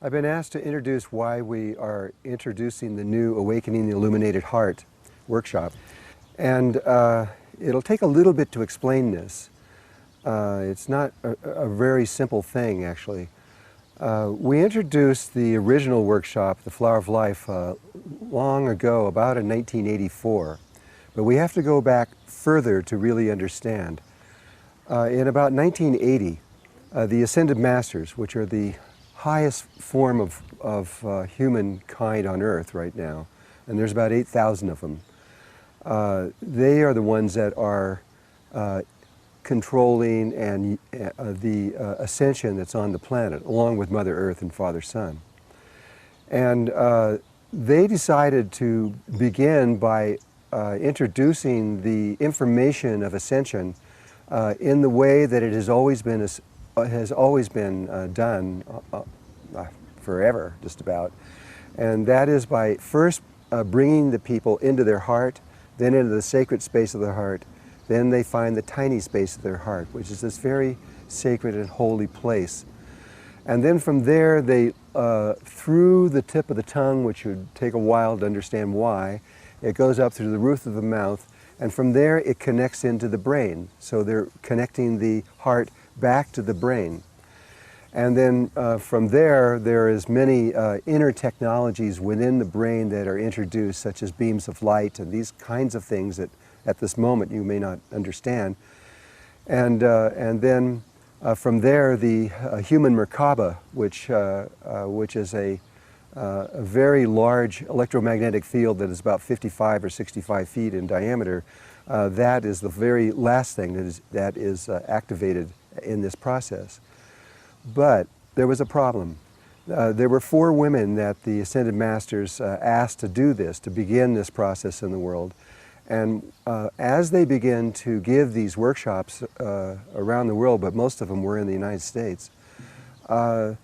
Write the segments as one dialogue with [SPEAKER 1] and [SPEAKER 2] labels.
[SPEAKER 1] I've been asked to introduce why we are introducing the new Awakening the Illuminated Heart workshop. And it'll take a little bit to explain this. It's not a very simple thing, actually. We introduced the original workshop, the Flower of Life, long ago, about in 1984. But we have to go back further to really understand. In about 1980, the Ascended Masters, which are the highest form of humankind on Earth right now, and there's about 8,000 of them, they are the ones that are controlling and the ascension that's on the planet, along with Mother Earth and Father Sun. And they decided to begin by introducing the information of ascension in the way that it has always been done forever, just about. And that is by first bringing the people into their heart, then into the sacred space of their heart. Then they find the tiny space of their heart, which is this very sacred and holy place. And then from there, they, through the tip of the tongue, which would take a while to understand why, it goes up through the roof of the mouth, and from there it connects into the brain. So they're connecting the heart back to the brain. And then from there, there is many inner technologies within the brain that are introduced, such as beams of light and these kinds of things that at this moment you may not understand. And then from there, the human Merkaba, which is a very large electromagnetic field that is about 55 or 65 feet in diameter, that is the very last thing that is activated in this process. But there was a problem. There were 4 women that the Ascended Masters asked to do this, to begin this process in the world. And as they began to give these workshops around the world, but most of them were in the United States, it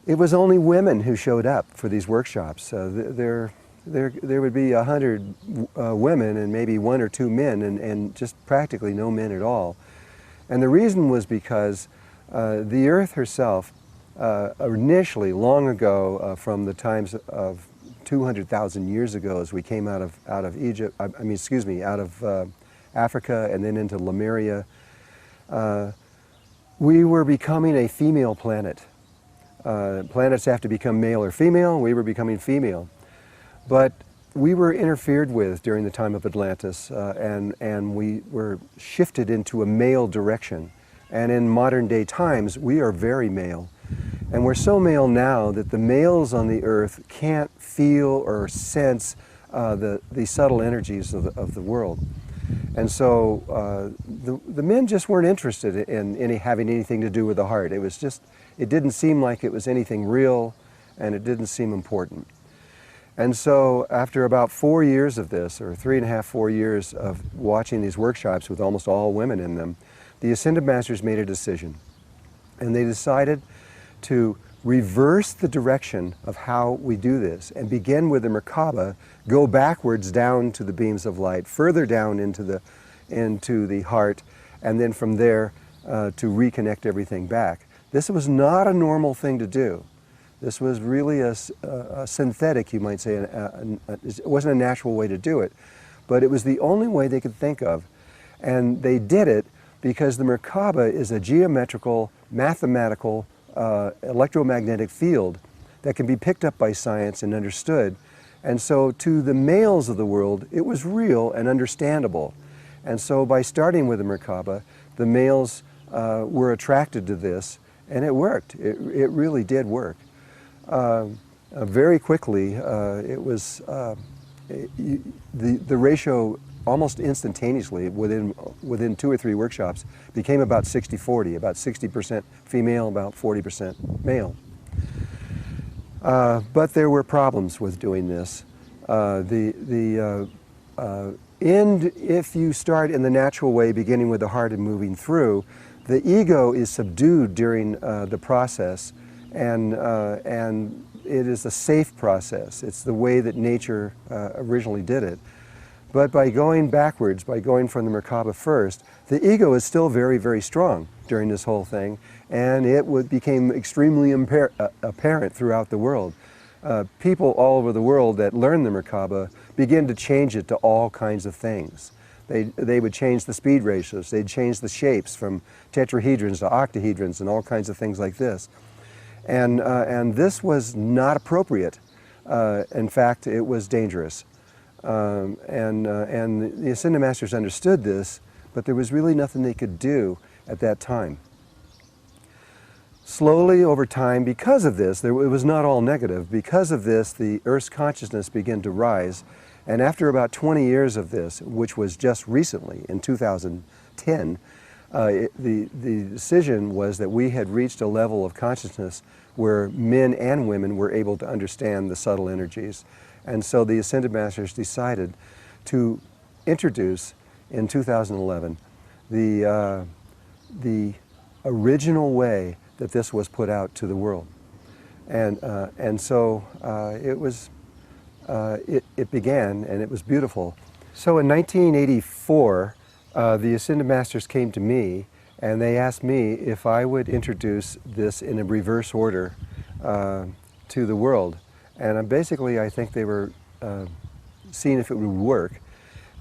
[SPEAKER 1] was only women who showed up for these workshops. There would be 100 women and maybe 1 or 2 men, and just practically no men at all. And the reason was because the Earth herself, initially, long ago, from the times of 200,000 years ago, as we came out of Egypt, out of Africa and then into Lemuria, we were becoming a female planet. Planets have to become male or female. We were becoming female. But we were interfered with during the time of Atlantis, and we were shifted into a male direction. And in modern day times, we are very male. And we're so male now that the males on the Earth can't feel or sense the subtle energies of the world. And so the men just weren't interested in having anything to do with the heart. It was just, it didn't seem like it was anything real, and it didn't seem important. And so after about 4 years of this, or 3.5, 4 years of watching these workshops with almost all women in them, the Ascended Masters made a decision. And they decided to reverse the direction of how we do this and begin with the Merkaba, go backwards down to the beams of light, further down into the heart, and then from there to reconnect everything back. This was not a normal thing to do. This was really a synthetic, you might say. It wasn't a natural way to do it, but it was the only way they could think of. And they did it because the Merkaba is a geometrical, mathematical, electromagnetic field that can be picked up by science and understood. And so to the males of the world, it was real and understandable. And so by starting with the Merkaba, the males were attracted to this, and it worked. It really did work. Very quickly, it was the ratio almost instantaneously within 2 or 3 workshops became about 60-40, about 60% female, about 40% male. But there were problems with doing this. If you start in the natural way, beginning with the heart and moving through, the ego is subdued during the process, and it is a safe process. It's the way that nature originally did it. But by going backwards, by going from the Merkaba first, the ego is still very, very strong during this whole thing, and it became extremely apparent throughout the world. People all over the world that learn the Merkaba begin to change it to all kinds of things. They would change the speed ratios, they'd change the shapes from tetrahedrons to octahedrons and all kinds of things like this. And this was not appropriate. In fact, it was dangerous. And the Ascended Masters understood this, but there was really nothing they could do at that time. Slowly over time, because of this, it was not all negative, because of this the Earth's consciousness began to rise, and after about 20 years of this, which was just recently, in 2010, the decision was that we had reached a level of consciousness where men and women were able to understand the subtle energies. And so the Ascended Masters decided to introduce, in 2011, the original way that this was put out to the world. And so it began, and it was beautiful. So in 1984, the Ascended Masters came to me, and they asked me if I would introduce this in a reverse order to the world. And basically, I think they were seeing if it would work,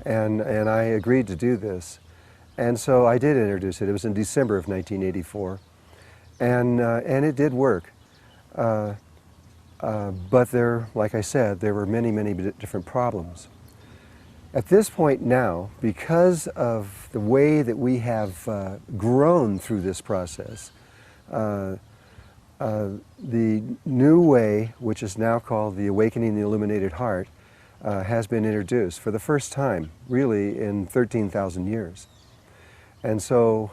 [SPEAKER 1] and I agreed to do this. And so I did introduce it. It was in December of 1984, and it did work. But there, like I said, there were many, many different problems. At this point now, because of the way that we have grown through this process, the new way, which is now called the Awakening the Illuminated Heart, has been introduced for the first time, really, in 13,000 years. And so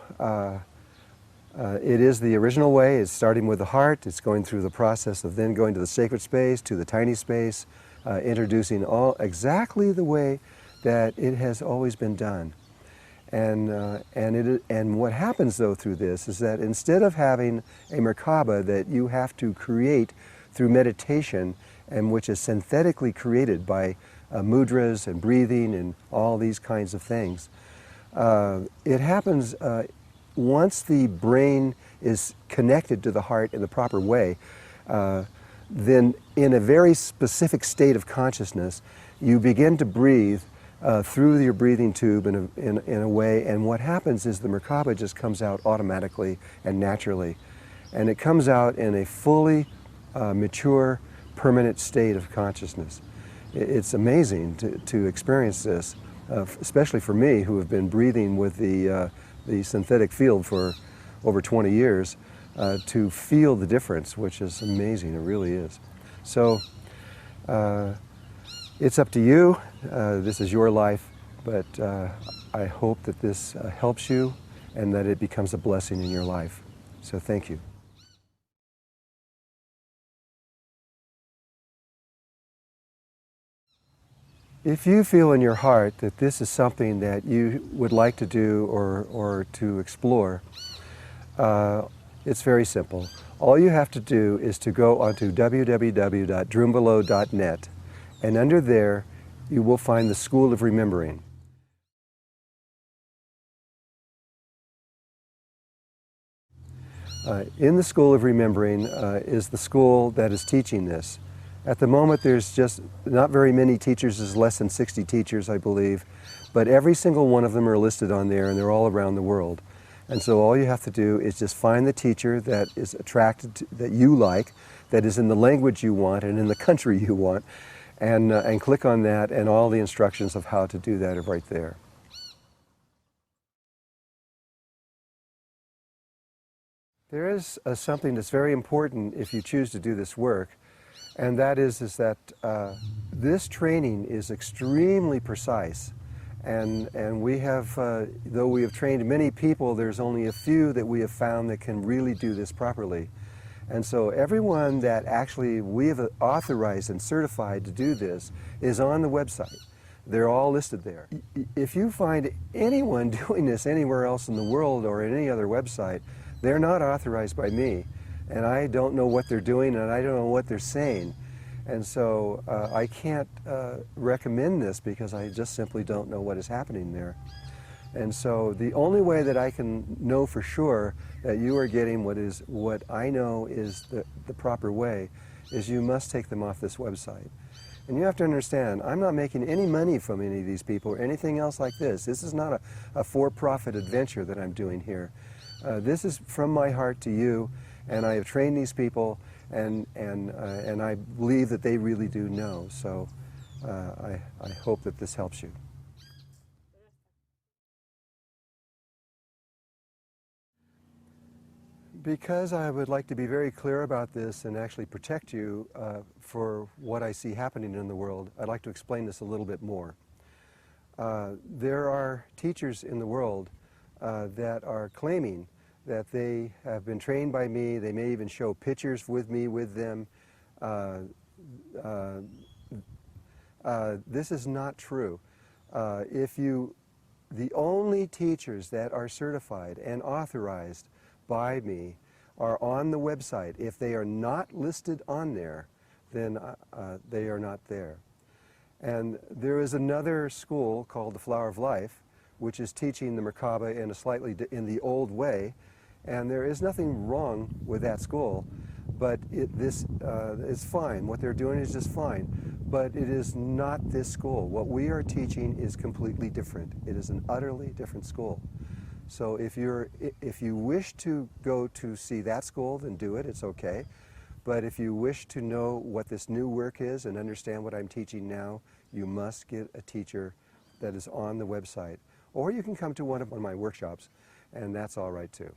[SPEAKER 1] it is the original way. It's starting with the heart. It's going through the process of then going to the sacred space, to the tiny space, introducing all exactly the way that it has always been done. And what happens though through this is that instead of having a Merkaba that you have to create through meditation, and which is synthetically created by mudras and breathing and all these kinds of things, it happens once the brain is connected to the heart in the proper way, then in a very specific state of consciousness, you begin to breathe through your breathing tube in a way, and what happens is the Merkaba just comes out automatically and naturally. And it comes out in a fully mature, permanent state of consciousness. It's amazing to experience this, especially for me, who have been breathing with the synthetic field for over 20 years, to feel the difference, which is amazing. It really is. So it's up to you. This is your life, but I hope that this helps you and that it becomes a blessing in your life. So thank you. If you feel in your heart that this is something that you would like to do or to explore, it's very simple. All you have to do is to go onto www.drunvalo.net, and under there you will find the School of Remembering. In the School of Remembering is the school that is teaching this. At the moment there's just not very many teachers, there's less than 60 teachers I believe, but every single one of them are listed on there, and they're all around the world. And so all you have to do is just find the teacher that is attracted to, that you like, that is in the language you want and in the country you want, and click on that, and all the instructions of how to do that are right there. There is something that's very important if you choose to do this work, and that is that this training is extremely precise. And we have, though we have trained many people, there's only a few that we have found that can really do this properly. And so everyone that actually we have authorized and certified to do this is on the website. They're all listed there. If you find anyone doing this anywhere else in the world or in any other website, they're not authorized by me. And I don't know what they're doing, and I don't know what they're saying. And so I can't recommend this because I just simply don't know what is happening there. And so the only way that I can know for sure that you are getting what I know is the proper way is you must take them off this website. And you have to understand, I'm not making any money from any of these people or anything else like this. This is not a for-profit adventure that I'm doing here. This is from my heart to you, and I have trained these people, and I believe that they really do know. So I hope that this helps you. Because I would like to be very clear about this and actually protect you for what I see happening in the world, I'd like to explain this a little bit more. There are teachers in the world that are claiming that they have been trained by me. They may even show pictures with me with them. This is not true. The only teachers that are certified and authorized by me are on the website. If they are not listed on there, then they are not there. And there is another school called the Flower of Life, which is teaching the Merkaba in the old way, and there is nothing wrong with that school, but this is fine. What they're doing is just fine, but it is not this school. What we are teaching is completely different. It is an utterly different school. So if you wish to go to see that school, then do it, it's okay. But if you wish to know what this new work is and understand what I'm teaching now, you must get a teacher that is on the website. Or you can come to one of my workshops, and that's all right too.